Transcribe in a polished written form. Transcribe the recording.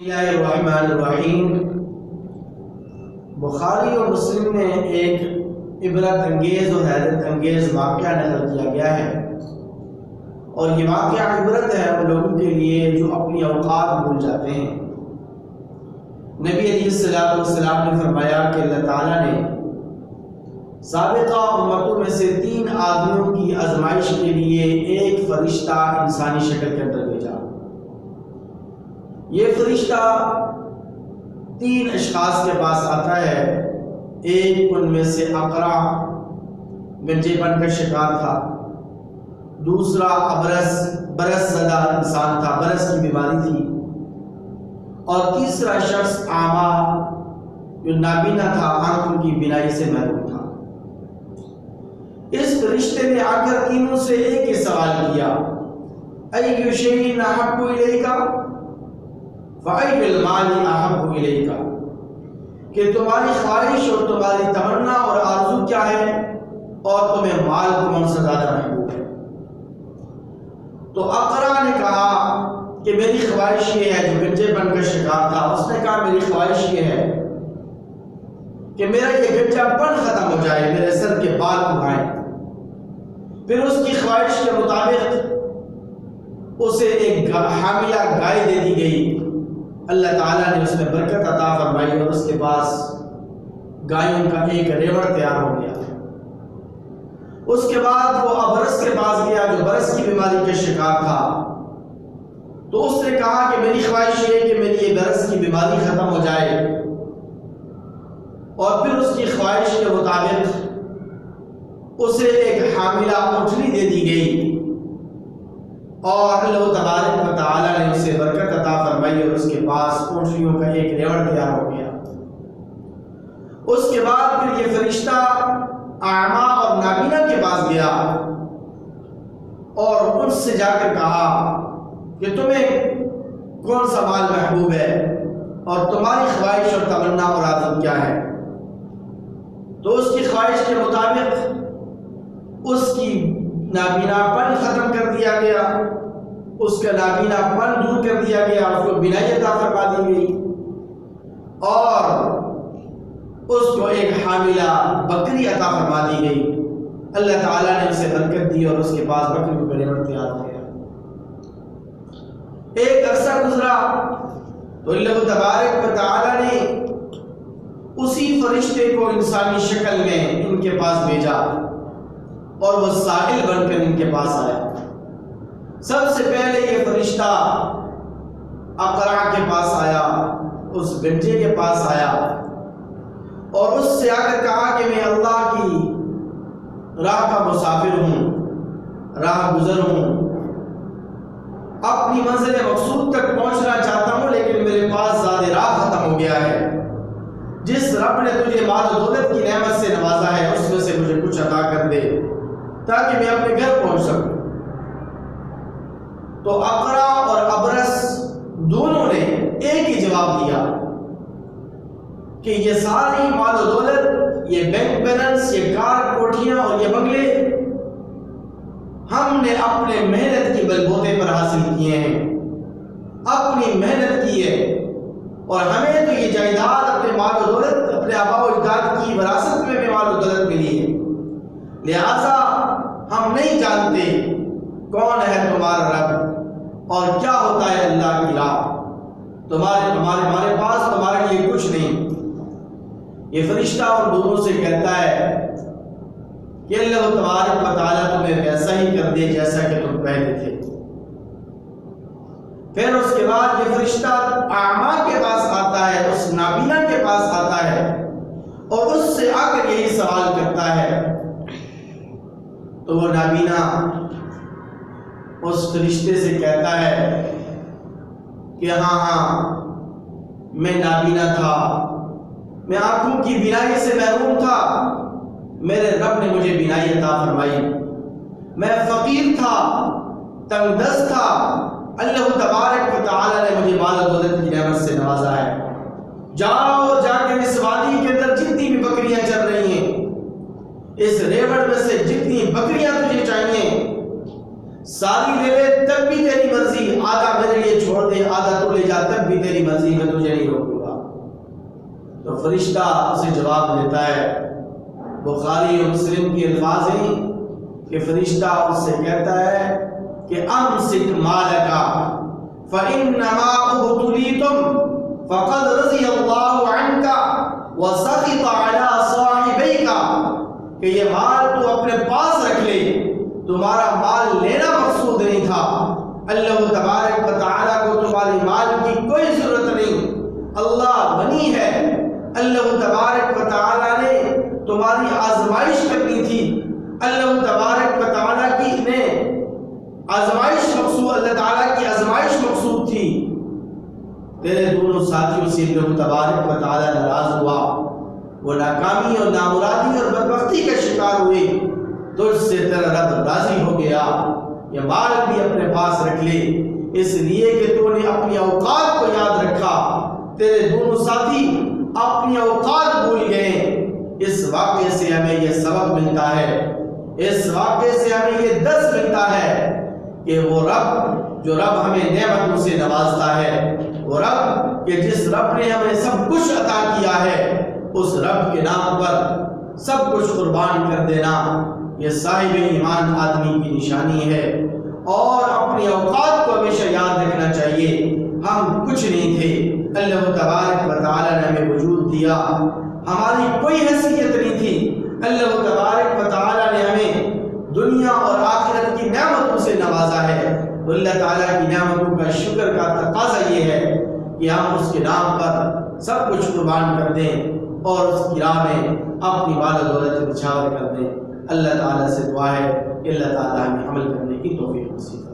بسم اللہ الرحمن الرحیم۔ بخاری اور مسلم میں ایک عبرت انگیز اور حیرت انگیز واقعہ نقل کیا گیا ہے، اور یہ واقعہ عبرت ہے ان لوگوں کے لیے جو اپنی اوقات بھول جاتے ہیں۔ نبی علیہ السلام نے فرمایا کہ اللہ تعالیٰ نے سابقہ امتوں میں سے 3 آدمیوں کی آزمائش کے لیے ایک فرشتہ انسانی شکل کے اندر بھیجا۔ یہ فرشتہ 3 اشخاص کے پاس آتا ہے۔ ایک ان میں سے اقرع گنجے پن کا شکار تھا، دوسرا برس زدہ انسان تھا، برس کی بیماری تھی، اور تیسرا شخص اعمیٰ جو نابینا تھا، آنکھوں کی بینائی سے محروم تھا۔ اس فرشتے نے آ کر تینوں سے ایک ہی سوال کیا، اَيُّ شَيْءٍ أَحَبُّ إِلَيْكَ فَأَيُّ الْمَالِ أَحَبُّ إِلَيْكَ، کہ تمہاری خواہش اور تمہاری تمنا اور آرزو کیا ہے، اور تمہیں مال کون سا زیادہ محبوب ہے؟ تو اقرع نے کہا کہ میری خواہش یہ ہے، جو گنجے پن کا شکار تھا اس نے کہا میری خواہش یہ ہے کہ میرا یہ گنجا پن ختم ہو جائے، میرے سر کے بال اگائیں۔ پھر اس کی خواہش کے مطابق اسے ایک حاملہ گائے دے دی گئی۔ اللہ تعالیٰ نے اس میں برکت عطا فرمائی اور اس کے پاس گایوں کا ایک ریوڑ تیار ہو گیا۔ اس کے بعد وہ ابرس کے پاس گیا جو برس کی بیماری کا شکار تھا، تو اس نے کہا کہ میری خواہش یہ ہے کہ میری یہ برس کی بیماری ختم ہو جائے، اور پھر اس کی خواہش کے مطابق اسے ایک حاملہ اونٹنی دے دی گئی، اور اللہ تبارک و تعالیٰ نے اسے برکت عطا فرمائی اور اس کے پاس اونٹنیوں کا ایک ریوڑ تیار ہو گیا۔ اس کے بعد پھر یہ فرشتہ اعمیٰ اور نابینا کے پاس گیا اور ان سے جا کر کہا کہ تمہیں کون سا مال محبوب ہے، اور تمہاری خواہش اور تمنا اور آرزو کیا ہے؟ تو اس کی خواہش کے مطابق اس کی نابینا پن ختم کر دیا گیا، اس کا نابینا پن دور کر دیا گیا، اس کو بینائی عطا فرما دی گئی، اور اس کو ایک حاملہ بکری عطا فرما دی گئی۔ اللہ تعالیٰ نے اسے برکت دی اور اس کے پاس بکری کا ریوڑ تیار ہو گیا۔ ایک عرصہ گزرا تو اللہ تبارک و تعالیٰ نے اسی فرشتے کو انسانی شکل میں ان کے پاس بھیجا، اور وہ سائل بن کر ان کے پاس آیا۔ سب سے پہلے یہ فرشتہ اقرع کے پاس آیا، اس گنجے کے پاس آیا، اور اس سے آ کر کہا کہ میں اللہ کی راہ کا مسافر ہوں، راہ گزر ہوں، اپنی منزل مقصود تک پہنچنا چاہتا ہوں، لیکن میرے پاس زیادہ راہ ختم ہو گیا ہے۔ جس رب نے تجھے مال و دولت کی نعمت سے نوازا ہے اس میں سے مجھے کچھ عطا کر دے تاکہ میں اپنے گھر پہنچ سکوں۔ تو اقرع اور ابرس دونوں نے ایک ہی جواب دیا کہ یہ ساری مال و دولت، یہ بینک بیلنس، یہ کار کوٹھیاں اور یہ بنگلے ہم نے اپنے محنت کی بلبوتے پر حاصل کیے ہیں، اپنی محنت کی ہے، اور ہمیں تو یہ جائیداد اپنے مال و دولت، اپنے آباء و اجداد کی وراثت میں بھی مال و دولت ملی ہے، لہٰذا ہم نہیں جانتے کون ہے تمہارا رب اور کیا ہوتا ہے اللہ کی راہ، ہمارے پاس تمہارے لیے کچھ نہیں۔ یہ فرشتہ اور دونوں سے کہتا ہے کہ اللہ تبارک و تعالیٰ تمہیں ویسا ہی کر دے جیسا کہ تم پہلے تھے۔ پھر اس کے بعد یہ فرشتہ اعمیٰ کے پاس آتا ہے، اس نابینا کے پاس آتا ہے، اور اس سے آ کر یہی سوال کرتا ہے، تو وہ نابینا اس فرشتے سے کہتا ہے کہ ہاں میں نابینا تھا، میں آنکھوں کی بینائی سے محروم تھا، میرے رب نے مجھے بینائی عطا فرمائی، میں فقیر تھا، تنگ دست تھا، اللہ تبارک و تعالیٰ نے مجھے مال و دولت کی نعمت سے نوازا ہے۔ جاؤ اور جا کے اس وادی کے اندر جتنی بھی بکریاں چل رہی ہیں، اس ریوڑ میں سے جتنی بکریاں تجھے چاہیے ساری لے لے تب بھی تیری مرضی، آدھا میرے لیے چھوڑ دے، آدھا تو لے جا تب بھی تیری مرضی، میں تجھے نہیں روکوں گا۔ تو فرشتہ اسے جواب دیتا ہے، بخاری اور مسلم کے الفاظ ہیں کہ فرشتہ اس سے کہتا ہے کہ امسک مالکا فإنما ابتلیتم فقد رضی اللہ عنک وسخط علی صاحبیک، کہ یہ مال تو اپنے پاس رکھ لے، تمہارا مال لینا مقصود نہیں تھا، اللہ تبارک و تعالیٰ کو تمہاری مال کی کوئی ضرورت نہیں، اللہ غنی ہے، اللہ تبارک و تعالیٰ نے تمہاری آزمائش کرنی تھی، اللہ تبارک و تعالیٰ کی نے آزمائش مقصود، اللہ تعالیٰ کی آزمائش مقصود تھی، تیرے دونوں ساتھیوں سے اللہ تبارک و تعالیٰ ناراض ہوا، وہ ناکامی اور نامرادی اور بدبختی کا شکار ہوئے، تجھ سے تیرا رب راضی ہو گیا، یہ مال بھی اپنے پاس رکھ لے، اس لیے کہ تو نے اپنی اوقات کو یاد رکھا، تیرے دونوں ساتھی اپنی اوقات بھول گئے۔ اس واقعے سے ہمیں یہ سبق ملتا ہے، اس واقعے سے ہمیں یہ درس ملتا ہے کہ وہ رب جو رب ہمیں نعمتوں سے نوازتا ہے، وہ رب کہ جس رب نے ہمیں سب کچھ عطا کیا ہے، اس رب کے نام پر سب کچھ قربان کر دینا یہ صاحب ایمان آدمی کی نشانی ہے، اور اپنی اوقات کو ہمیشہ یاد رکھنا چاہیے، ہم کچھ نہیں تھے، اللہ تبارک و تعالیٰ نے ہمیں وجود دیا، ہماری کوئی حیثیت نہیں تھی، اللہ تبارک و تعالیٰ نے ہمیں دنیا اور آخرت کی نعمتوں سے نوازا ہے، تو اللہ تعالیٰ کی نعمتوں کا شکر کا تقاضا یہ ہے کہ ہم اس کے نام پر سب کچھ قربان کر دیں اور اس کی راہ میں اپنی مال و دولت نچھاور کر دیں۔ اللہ تعالیٰ سے دعا ہے کہ اللہ تعالیٰ ہمیں عمل کرنے کی توفیق نصیب